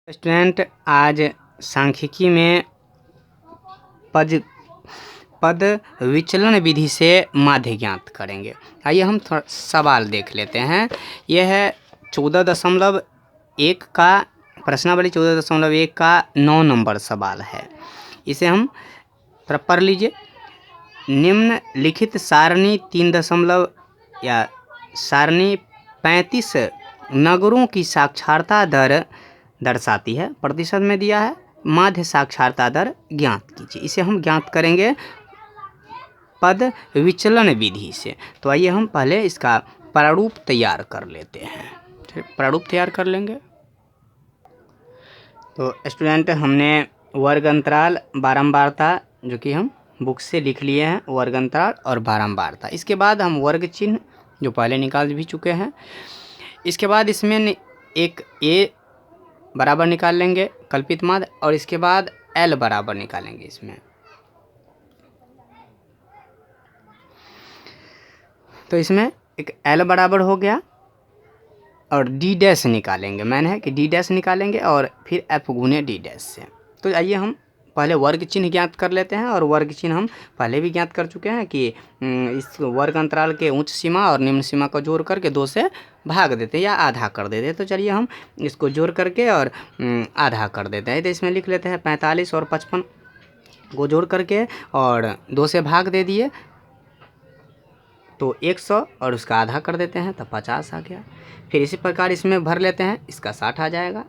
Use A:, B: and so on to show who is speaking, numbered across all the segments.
A: Student आज सांख्यिकी में पद विचलन विधि से माध्य ज्ञात करेंगे। आइए हम थोड़ा सवाल देख लेते हैं। यह है 14.1 का प्रश्नावली 14.1 का 9 नंबर सवाल है। इसे हम थोड़ा पढ़ लीजिए। निम्नलिखित सारणी 35 नगरों की साक्षरता दर दर्शाती है। प्रतिशत में दिया है। माध्य साक्षरता दर ज्ञात कीजिए। इसे हम ज्ञात करेंगे पद विचलन विधि से। तो आइए हम पहले इसका प्रारूप तैयार कर लेते हैं। प्रारूप तैयार कर लेंगे। तो स्टूडेंट हमने वर्ग अंतराल बारंबारता जो कि हम बुक से लिख लिए हैं, वर्ग अंतराल और बारंबारता। इसके बाद हम वर्ग चिन्ह जो पहले निकाल भी चुके हैं। इसके बाद इसमें एक ए बराबर निकाल लेंगे कल्पित माध्य, और इसके बाद एल बराबर निकालेंगे इसमें। तो इसमें एक एल बराबर हो गया और डी डैश निकालेंगे। मैंने है कि डी डैश निकालेंगे और फिर एफ गुने डी डैश से। तो आइए हम पहले वर्ग चिन्ह ज्ञात कर लेते हैं। और वर्ग चिन्ह हम पहले भी ज्ञात कर चुके हैं कि इस वर्ग अंतराल के उच्च सीमा और निम्न सीमा को जोड़ करके 2 से भाग देते हैं या आधा कर देते हैं। तो चलिए हम इसको जोड़ करके और आधा कर देते हैं। तो इसमें लिख लेते हैं 45 और 55 को जोड़ करके और 2 से भाग दे दिए तो 100 और उसका आधा कर देते हैं तो 50 आ गया। फिर इसी प्रकार इसमें भर लेते हैं, इसका 60 आ जाएगा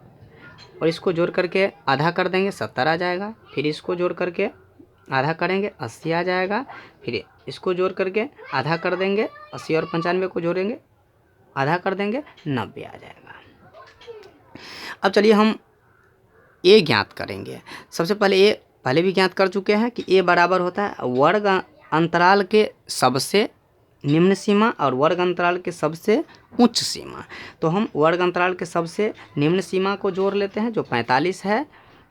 A: और इसको जोड़ करके आधा कर देंगे 70 आ जाएगा। फिर इसको जोड़ करके आधा करेंगे 80 आ जाएगा। फिर इसको जोड़ करके आधा कर देंगे 80 और 95 को जोड़ेंगे आधा कर देंगे 90 आ जाएगा। अब चलिए हम ए ज्ञात करेंगे। सबसे पहले ए पहले भी ज्ञात कर चुके हैं कि ए बराबर होता है वर्ग अंतराल के सबसे निम्न सीमा और वर्ग अंतराल के सबसे उच्च सीमा। तो हम वर्ग अंतराल के सबसे निम्न सीमा को जोड़ लेते हैं जो 45 है,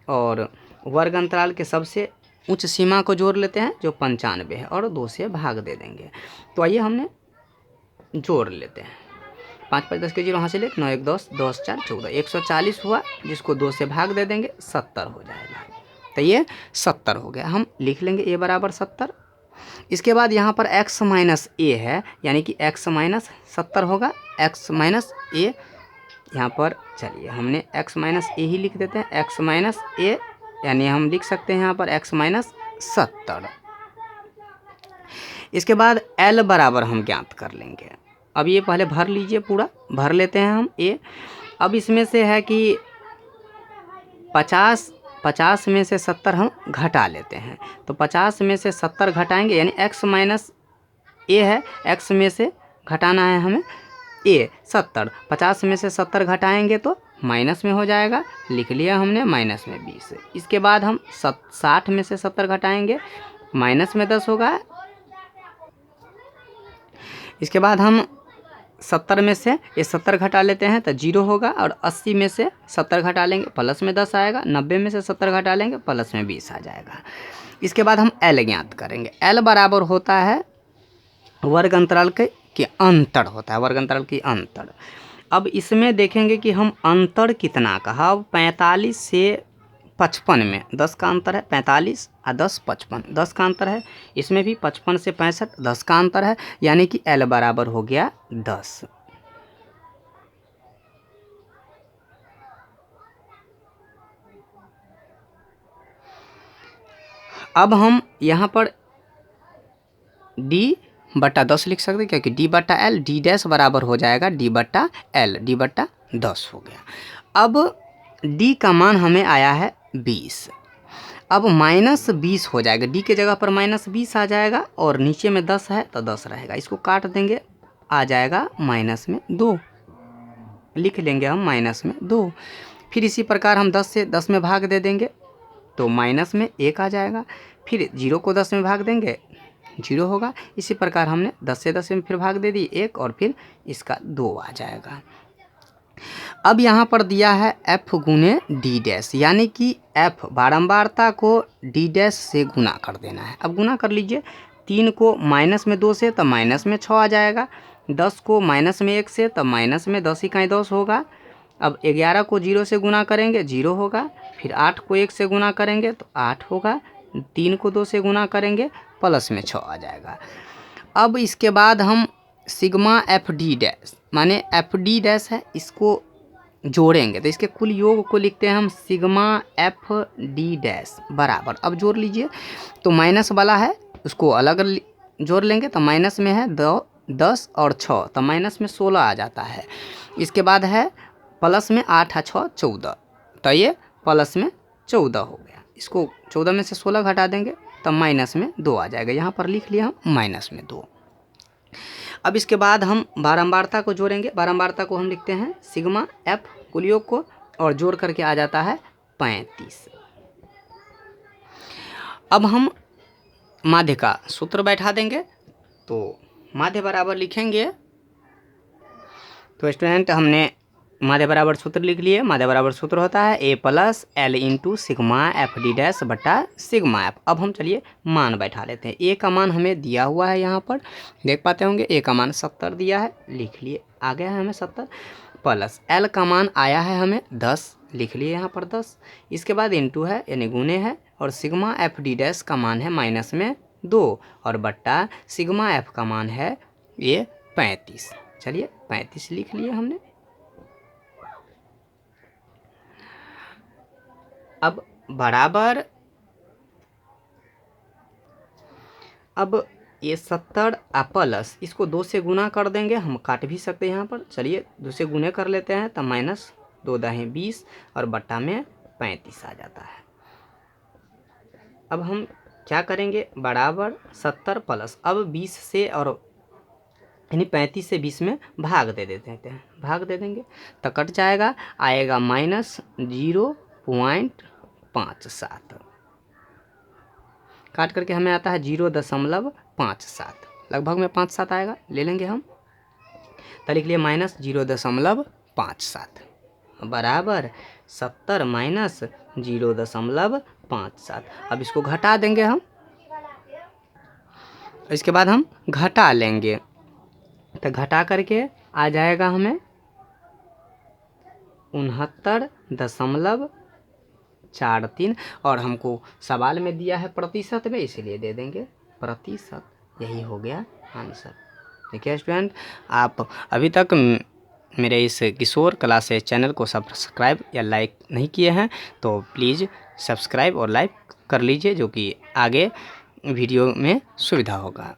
A: और वर्ग अंतराल के सबसे उच्च सीमा को जोड़ लेते हैं जो 95 है, और 2 से भाग दे देंगे। तो आइए हमने जोड़ लेते हैं। 5 5 10 के 0 वहाँ से ले 9 1 10 10 4 14 140 हुआ, जिसको 2 से भाग दे देंगे 70 हो जाएगा। तो ये 70 हो गया। हम लिख लेंगे ए बराबर 70। इसके बाद यहाँ पर x माइनस ए है, यानी कि x माइनस 70 होगा। x माइनस ए यहाँ पर चलिए हमने x माइनस ए ही लिख देते हैं। x माइनस ए यानी हम लिख सकते हैं यहाँ पर x माइनस 70। इसके बाद l बराबर हम ज्ञात कर लेंगे। अब ये पहले भर लीजिए, पूरा भर लेते हैं हम ए। अब इसमें से है कि 50 में से 70 हम घटा लेते हैं। तो 50 में से 70 घटाएंगे, यानी x माइनस ए है, x में से घटाना है हमें ए 70। 50 में से 70 घटाएंगे तो माइनस में हो जाएगा, लिख लिया हमने माइनस में 20। इसके बाद हम 60 में से 70 घटाएंगे, माइनस में 10 होगा। इसके बाद हम 70 में से ये 70 घटा लेते हैं तो 0 होगा, और 80 में से 70 घटा लेंगे प्लस में 10 आएगा। 90 में से 70 घटा लेंगे प्लस में 20 आ जाएगा। इसके बाद हम एल ज्ञात करेंगे। एल बराबर होता है वर्ग अंतराल के अंतर होता है, वर्ग अंतराल की अंतर। अब इसमें देखेंगे कि हम अंतर कितना कहा। 45 से 55 में 10 का अंतर है। 45 और 10 55, 10 का अंतर है। इसमें भी 55 से 65 10 का अंतर है, यानी कि L बराबर हो गया 10। अब हम यहाँ पर D बटा 10 लिख सकते हैं, क्योंकि D बटा L D डैश बराबर हो जाएगा D बटा L, D बटा 10 हो गया। अब D का मान हमें आया है 20। अब माइनस 20 हो जाएगा, D के जगह पर माइनस 20 आ जाएगा, और नीचे में 10 है तो 10 रहेगा। इसको काट देंगे, आ जाएगा माइनस में 2, लिख लेंगे हम माइनस में 2। फिर इसी प्रकार हम 10 से 10 में भाग दे देंगे तो माइनस में 1 आ जाएगा। फिर 0 को 10 में भाग देंगे 0 होगा। इसी प्रकार हमने 10 से 10 में फिर भाग दे दी 1, और फिर इसका 2 आ जाएगा। अब यहाँ पर दिया है f गुने डी डैश, यानी कि f बारंबारता को डी डैश से गुना कर देना है। अब गुना कर लीजिए। 3 को माइनस में 2 से तो माइनस में 6 आ जाएगा। 10 को माइनस में 1 से तो माइनस में 10 इकाई 10 होगा। अब 11 को 0 से गुना करेंगे 0 होगा, फिर 8 को 1 से गुना करेंगे तो 8 होगा, 3 को 2 से गुना करेंगे प्लस में 6 आ जाएगा। अब इसके बाद हम सिग्मा एफ डी डैश माने एफ डी डैश है, इसको जोड़ेंगे तो इसके कुल योग को लिखते हैं हम सिग्मा एफ डी डैश बराबर। अब जोड़ लीजिए तो माइनस वाला है उसको अलग जोड़ लेंगे तो माइनस में है 10 और 6 तो माइनस में 16 आ जाता है। इसके बाद है प्लस में 8 6 14 तो ये प्लस में 14 हो गया। इसको 14 में से 16 घटा देंगे तो माइनस में 2 आ जाएगा। यहाँ पर लिख लिया हम माइनस में 2। अब इसके बाद हम बारंबारता को जोड़ेंगे। बारंबारता को हम लिखते हैं सिग्मा एफ कुल योग को और जोड़ करके आ जाता है 35। अब हम माध्य का सूत्र बैठा देंगे तो माध्य बराबर लिखेंगे। तो स्टूडेंट हमने माध्य बराबर सूत्र लिख लिए। माध्य बराबर सूत्र होता है a plus l into sigma f d dash बटा सिग्मा एफ। अब हम चलिए मान बैठा लेते हैं। ए का मान हमें दिया हुआ है, यहाँ पर देख पाते होंगे ए का मान 70 दिया है, लिख लिए आ गया है हमें 70, प्लस एल का मान आया है हमें 10, लिख लिए यहाँ पर 10। इसके बाद इंटू है यानी गुने है और सिग्मा एफ डी डैश का मान है माइनस में 2 और बट्टा सिग्मा एफ का मान है ये 35। चलिए 35 लिख लिए हमने। अब बराबर अब ये 70 प्लस इसको 2 से गुना कर देंगे, हम काट भी सकते हैं यहाँ पर। चलिए 2 से गुने कर लेते हैं तो माइनस 2 दाहें 20 और बट्टा में 35 आ जाता है। अब हम क्या करेंगे बराबर 70 प्लस अब 20 से और यानी 35 से 20 में भाग दे देते हैं, भाग दे देंगे तो कट जाएगा, आएगा माइनस 0.57। काट करके हमें आता है 0.57, लगभग में 57 आएगा, ले लेंगे हम तो लिख लिए माइनस 0.57 बराबर 70 माइनस 0.57। अब इसको घटा देंगे हम, इसके बाद हम घटा लेंगे तो घटा करके आ जाएगा हमें 69.43 और हमको सवाल में दिया है प्रतिशत में, इसीलिए दे देंगे प्रतिशत। यही हो गया आंसर। ठीक है स्टूडेंट, आप अभी तक मेरे इस किशोर क्लासेस चैनल को सब्सक्राइब या लाइक नहीं किए हैं तो प्लीज़ सब्सक्राइब और लाइक कर लीजिए, जो कि आगे वीडियो में सुविधा होगा।